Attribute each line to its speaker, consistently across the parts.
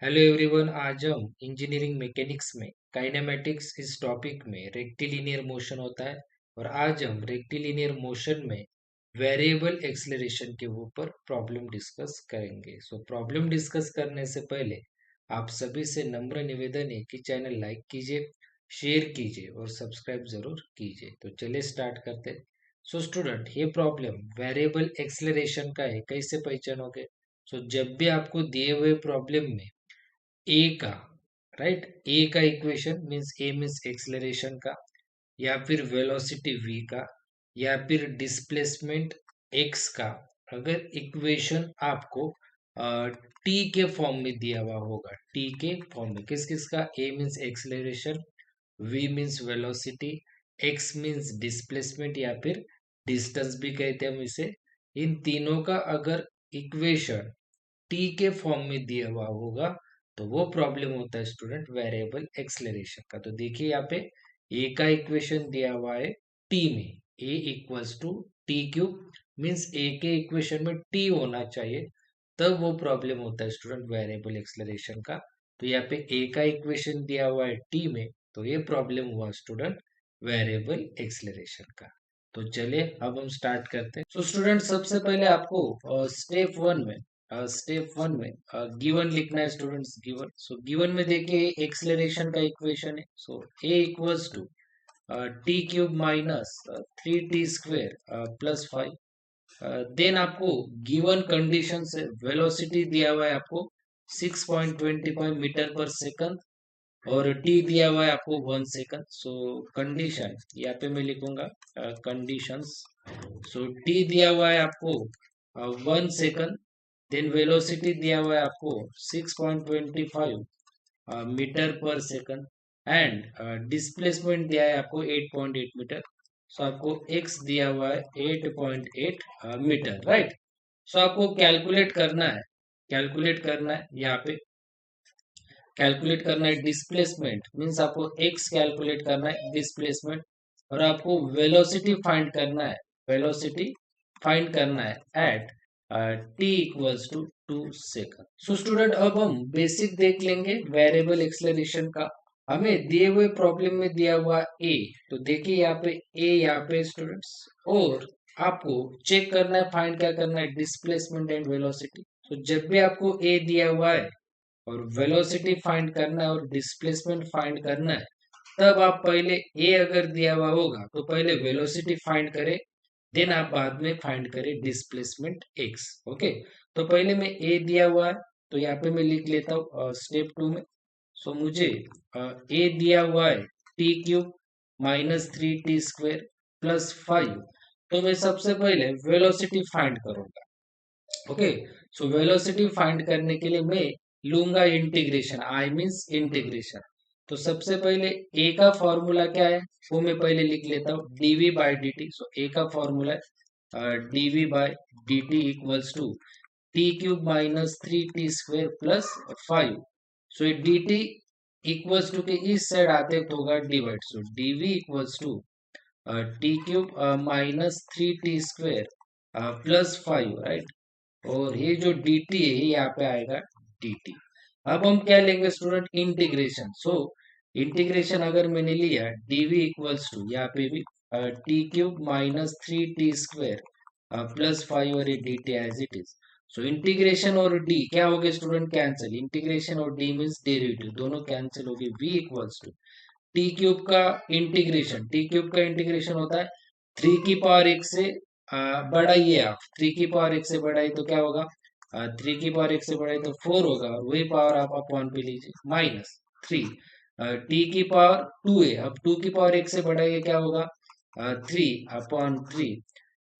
Speaker 1: Hello everyone. आज हम engineering mechanics में काइनेमेटिक्स इस टॉपिक में रेक्टिलिनियर मोशन होता है और आज हम रेक्टिलिनियर मोशन में वेरिएबल एक्सेलरेशन के ऊपर प्रॉब्लम डिस्कस करेंगे। सो प्रॉब्लम डिस्कस करने से पहले आप सभी से नम्र निवेदन है कि चैनल लाइक कीजिए, शेयर कीजिए और सब्सक्राइब जरूर कीजिए। तो चलिए स्टार्ट करते हैं। सो स्टूडेंट, ये प्रॉब्लम वेरिएबल एक्सेलरेशन का है, कैसे पहचानोगे? सो जब भी आपको दिए हुए प्रॉब्लम में ए का, राइट, ए का इक्वेशन मीन्स ए मीन्स एक्सेलरेशन का, या फिर वेलोसिटी v का, या फिर डिस्प्लेसमेंट x का, अगर इक्वेशन आपको टी के फॉर्म में दिया हुआ होगा, टी के फॉर्म में किस किस का, A means acceleration, v means velocity, x means displacement या फिर डिस्टेंस भी कहते हैं हम इसे, इन तीनों का अगर इक्वेशन टी के फॉर्म में दिया हुआ होगा तो वो प्रॉब्लम होता है स्टूडेंट वेरिएबल एक्सेलरेशन का। तो देखिए यहाँ पे ए का इक्वेशन दिया हुआ है टी में, A equals to T cube, means A के इक्वेशन में टी होना चाहिए, तब वो प्रॉब्लम होता है स्टूडेंट वेरिएबल एक्सेलरेशन का। तो यहाँ पे ए का इक्वेशन दिया हुआ है टी में, तो ये प्रॉब्लम हुआ स्टूडेंट वेरिएबल एक्सेलरेशन का। तो चलिए अब हम स्टार्ट करते हैं। तो स्टूडेंट सबसे पहले आपको स्टेप वन में गिवन लिखना है स्टूडेंट्स। गिवन, सो गिवन में देखिए एक्सेलरेशन का इक्वेशन है। So A equals to T cube minus 3t² plus 5। Then आपको गिवन कंडीशन से वेलोसिटी दिया हुआ है आपको 6.25 मीटर पर सेकंड और टी दिया हुआ है आपको 1 सेकंड। सो कंडीशन यहाँ पे मैं लिखूंगा कंडीशंस। सो टी दिया हुआ है आपको 1 सेकंड, देन वेलोसिटी दिया हुआ है आपको 6.25 मीटर पर सेकंड एंड डिस्प्लेसमेंट दिया है आपको 8.8 मीटर। सो आपको एक्स दिया हुआ है 8.8 मीटर, राइट। सो आपको कैलकुलेट करना है यहाँ पे, कैलकुलेट करना है डिस्प्लेसमेंट, मीन्स आपको एक्स कैलकुलेट करना है डिस्प्लेसमेंट, और आपको वेलोसिटी फाइंड करना है, वेलोसिटी फाइंड करना है at t equals to 2 second. So student अब हम बेसिक देख लेंगे वेरिएबल एक्सेलरेशन का। हमें दिए हुए प्रॉब्लम में दिया हुआ ए, तो देखिए यहाँ पे ए, यहाँ पे स्टूडेंट्स, और आपको चेक करना है, फाइंड क्या करना है, डिस्प्लेसमेंट एंड वेलोसिटी। तो जब भी आपको ए दिया हुआ है और वेलोसिटी फाइंड करना है और डिस्प्लेसमेंट फाइंड करना है, तब आप पहले ए अगर दिया हुआ होगा तो पहले वेलोसिटी फाइंड करें, देन आप बाद में फाइंड करें डिस्प्लेसमेंट एक्स। ओके, तो पहले में ए दिया हुआ है, तो यहाँ पे मैं लिख लेता हूँ स्टेप 2 में। सो मुझे ए दिया हुआ है T cube minus 3t² plus 5। तो मैं सबसे पहले वेलोसिटी फाइंड करूंगा। ओके, सो वेलोसिटी फाइंड करने के लिए मैं लूंगा इंटीग्रेशन, आई मींस इंटीग्रेशन। तो सबसे पहले ए का फॉर्मूला क्या है वो मैं पहले लिख लेता हूँ, dv by D t. So a का फॉर्मूला है dv by D T equals to T cube minus 3t² plus 5। So ये डी टी इक्वल्स टू के इस साइड आते तो होगा divide, so dv equals to T cube minus 3t² plus 5, right. और ये जो dt है ये यहाँ पे आएगा dt। अब हम क्या लेंगे स्टूडेंट, इंटीग्रेशन। सो इंटीग्रेशन अगर मैंने लिया dv इक्वल्स टू यहाँ पे भी T cube minus 3t² plus 5 और ये dt as it is. So integration और d क्या हो गए स्टूडेंट, कैंसिल। इंटीग्रेशन और d मीन्स डेरिवेटिव, दोनों कैंसिल हो गए। v equals to T cube का इंटीग्रेशन, टी क्यूब का इंटीग्रेशन होता है 3 की पावर 1 से बढ़ाइए आप, 3 की पावर 1 से बढ़ाइए तो क्या होगा, 3 की पावर 1 से बढ़ाइए तो 4 होगा, और वही पावर आप अपॉन पे लीजिए माइनस 3। टी की पावर 2 है, अब 2 की पावर 1 से बढ़ाइए क्या होगा, 3/3।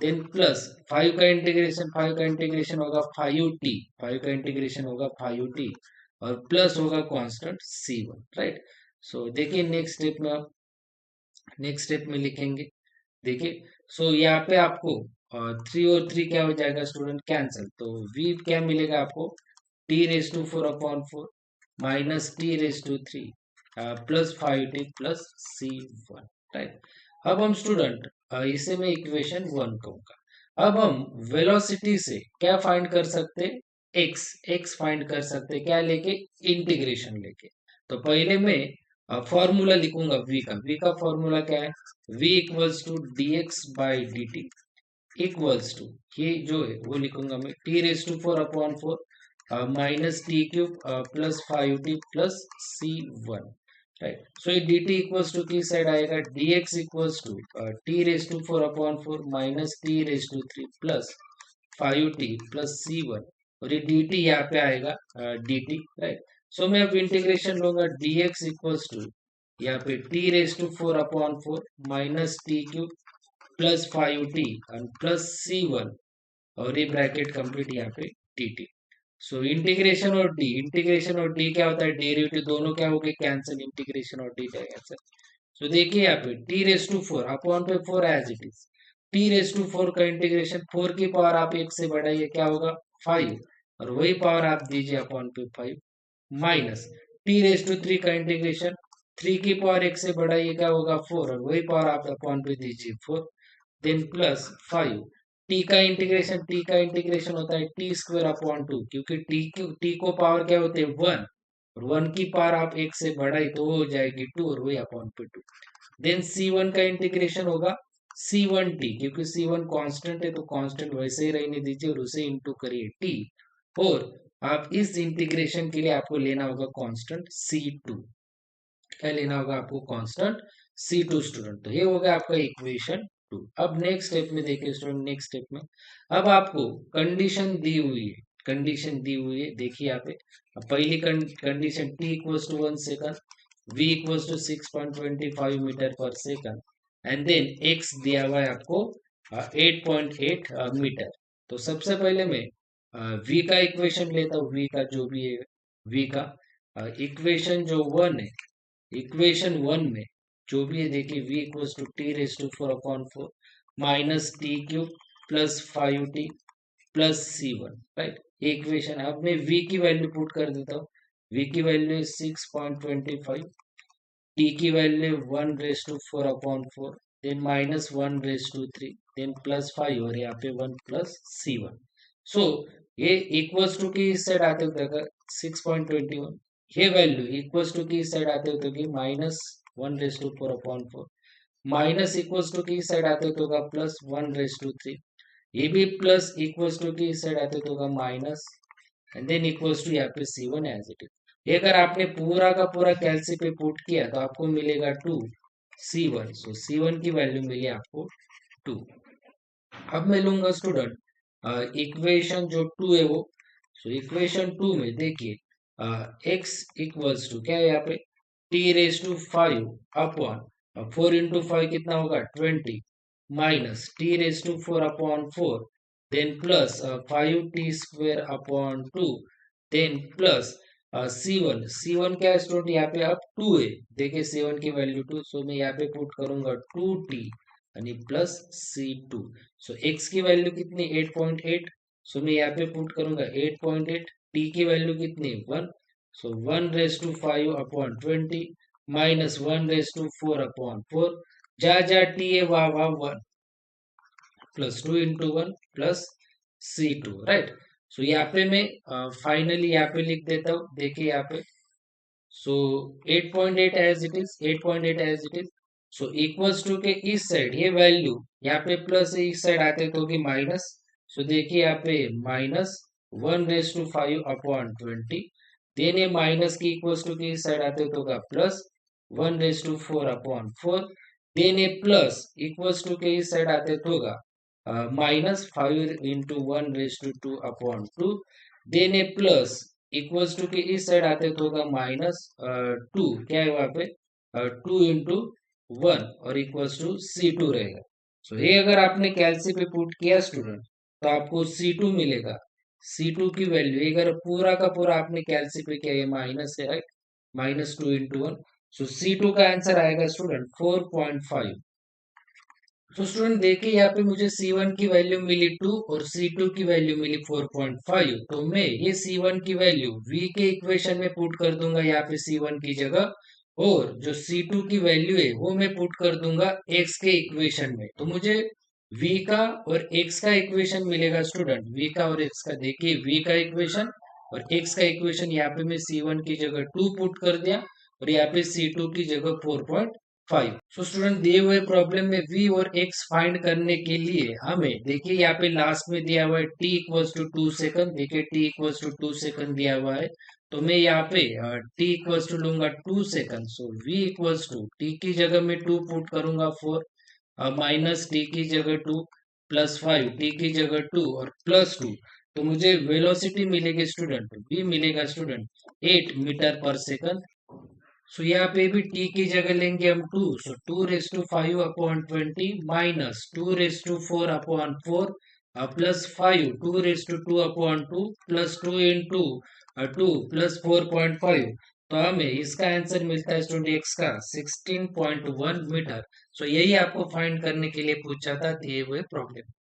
Speaker 1: देन प्लस 5 का इंटीग्रेशन, 5 का इंटीग्रेशन होगा 5t, 5 का इंटीग्रेशन होगा 5t, और प्लस होगा कांस्टेंट c1, राइट। सो देखिए नेक्स्ट स्टेप में लिखेंगे। देखिए, सो यहाँ पे आपको 3 और 3 क्या हो जाएगा स्टूडेंट, कैंसिल। तो v क्या मिलेगा आपको, t⁴/4 minus t⁻³ plus 5t plus c1, right. अब हम स्टूडेंट इसे मैं इक्वेशन 1 कहूंगा। अब हम वेलोसिटी से क्या फाइंड कर सकते हैं, एक्स फाइंड कर सकते हैं क्या लेके, इंटीग्रेशन लेके। तो पहले मैं फॉर्मूला लिखूंगा वी का फॉर्मूला क्या है, v equals to D X by D T equals to, ये जो है वो लिखूंगा मैं T raise to 4/4 minus T cube plus 5t plus c1, right. So ये dt इक्वल्स टू की साइड आएगा dx equals to T raise to 4/4 minus T raise to 3 plus 5t plus c1, और ये dt यहाँ पे आएगा dt, right. सो मैं अब इंटीग्रेशन लूंगा dx इक्वल्स टू यहाँ पे t raise to 4/4 minus T cube plus 5t and plus c1, और ये ब्रैकेट कंप्लीट यहाँ पे dt। सो इंटीग्रेशन और डी क्या होता है, डेरिवेटिव दोनों क्या हो गए कैंसिल, इंटीग्रेशन और डी कैंसिल। सो देखिए यहाँ पे टी रेस टू 4 अपॉन पे 4 as it is, t raise to 4 का इंटीग्रेशन 4 की पावर आप 1 से बढ़ाइए क्या होगा 5, और वही पावर आप दीजिए अपॉन पे 5 माइनस टी रेस टू 3 का इंटीग्रेशन 3 की पावर 1 से बढ़ाइए क्या होगा 4, और वही पावर आप अपॉन पे दीजिए 4, देन प्लस 5 टी का इंटीग्रेशन होता है टी स्क्वायर अपॉन 2, क्योंकि टी को पावर क्या होते हैं 1, और 1 की पावर आप 1 से बढ़ाई तो हो जाएगी 2, और वही अपॉन पे 2। देन C1 का इंटीग्रेशन होगा C1t, क्योंकि C1 कांस्टेंट है तो कांस्टेंट वैसे ही रहने दीजिए और उसे इंटू करिए t, और आप इस इंटीग्रेशन के लिए आपको लेना होगा कांस्टेंट C2, क्या लेना होगा आपको कांस्टेंट C2 स्टूडेंट। तो ये हो गया आपका इक्वेशन 2। अब नेक्स्ट स्टेप में देखिए स्टूडेंट, नेक्स्ट स्टेप में अब आपको कंडीशन दी हुई है देखिए यहाँ पे। अब पहली condition t equals to 1 second, v equals to 6.25 meter पर सेकंड, एंड देन x दिया हुआ है आपको 8.8 मीटर। तो सबसे पहले मैं v का इक्वेशन लेता हूँ, v का जो भी है v का इक्वेशन जो 1 है, इक्वेशन 1 में जो भी है देखिए v equals to T raise to 4/4 minus T cube plus 5t plus c1, right. Equation अब मैं v की वैल्यू पुट कर देता हूँ, v की वैल्यू 6.25, t की value 1 raise to 4/4, then minus 1 raise to 3, then plus 5, और यहाँ पे 1 प्लस c1। सो ये इक्वल्स टू की इस साइड आते हुए 6.21, ये वैल्यू इक्वल्स टू की इस साइड आते हुए तो minus 1 raise to 4/4, minus equals to की इस साइड आते हुए तो प्लस 1 रेस टू 3, ये भी प्लस इक्वल्स टू की इस साइड आते तो minus, and then equals to यहाँ पे C1 एज इट इज। ये अगर आपने पूरा का पूरा कैलसी पे पुट किया तो आपको मिलेगा 2 C1, सो C1 की वैल्यू मिली आपको 2। अब मैं लूंगा स्टूडेंट इक्वेशन जो 2 है वो, सो इक्वेशन 2 में देखिए x इक्वल्स टू क्या है यहाँ पे t raise to 5 upon 4 into 5 कितना होगा 20 minus T raise to 4/4, then plus 5t square upon 2, then plus C1 क्या है स्टूडेंट यहाँ पे अब 2 है, देखिए C1 की वैल्यू 2, सो मैं यहाँ पे पुट करूंगा 2t यानी प्लस C2। सो x की वैल्यू कितनी 8.8, सो मैं यहाँ पे पुट करूंगा 8.8, t की वैल्यू कितनी 1, so 1 raise to 5/20 minus 1 raise to 4/4, जा t है वहां 1 plus 2 into 1 plus C2, right. So यहाँ पे मैं फाइनली यहाँ पे लिख देता हूँ, देखिए यहाँ पे so 8.8 as it is, 8.8 as it is. So equals to के इस साइड ये वैल्यू यहाँ पे प्लस है, इस साइड आते तो होगी माइनस, सो देखिए यहाँ पे माइनस 1 रेस टू 5/20, देन ये माइनस की इक्वल्स टू के इस साइड आते तो होगा प्लस 1 रेस टू 4/4, देन ये प्लस इक्वल्स टू के इस साइड आते तो होगा minus 5 into 1 raise to 2/2, then a plus equals to के इस साइड आते तो होगा माइनस 2, क्या है वहां पे 2 इंटू 1, और इक्वल्स टू C2 रहेगा। सो ये अगर आपने कैलसी पे पुट किया स्टूडेंट तो आपको C2 मिलेगा, C2 की वैल्यू अगर पूरा का पूरा आपने कैलसी पे किया ये माइनस है, राइट, माइनस 2 इंटू 1, सो C2 का आंसर आएगा स्टूडेंट 4.5। तो स्टूडेंट देखिए यहाँ पे मुझे C1 की वैल्यू मिली 2 और C2 की वैल्यू मिली 4.5, तो मैं ये C1 की वैल्यू V के इक्वेशन में पुट कर दूंगा यहाँ पे C1 की जगह, और जो C2 की वैल्यू है वो मैं पुट कर दूंगा X के इक्वेशन में। तो मुझे v का और x का इक्वेशन मिलेगा स्टूडेंट, v का और x का। देखिए v का इक्वेशन और x का इक्वेशन, यहाँ पे मैं C1 की जगह 2 पुट कर दिया और यहाँ पे C2 की जगह 4.5। सो स्टूडेंट दिए हुए प्रॉब्लम में v और x फाइंड करने के लिए हमें, देखिए यहाँ पे लास्ट में दिया हुआ है t इक्वल्स टू 2 सेकंड। देखिए t इक्वल्स टू 2 सेकंड दिया हुआ है, तो मैं यहाँ पे t इक्वल्स टू लूंगा 2 second. So v equals to t की जगह में 2 पुट करूंगा 4, माइनस टी की जगह 2, प्लस 5, टी की जगह 2 और प्लस 2। तो मुझे वेलोसिटी मिलेगी स्टूडेंट, v मिलेगा स्टूडेंट 8 मीटर पर सेकंड। सो यहाँ पे भी टी की जगह लेंगे हम 2, सो 2 raise to 5 upon 20 minus 2 raise to 4 upon 4 plus 5, 2 raise to 2 upon 2 plus 2 into 2 plus 4.5। तो हमें इसका आंसर मिलता है स्टूडेंट एक्स का 16.1 मीटर। सो यही आपको फाइंड करने के लिए पूछा था दिए हुए प्रॉब्लम।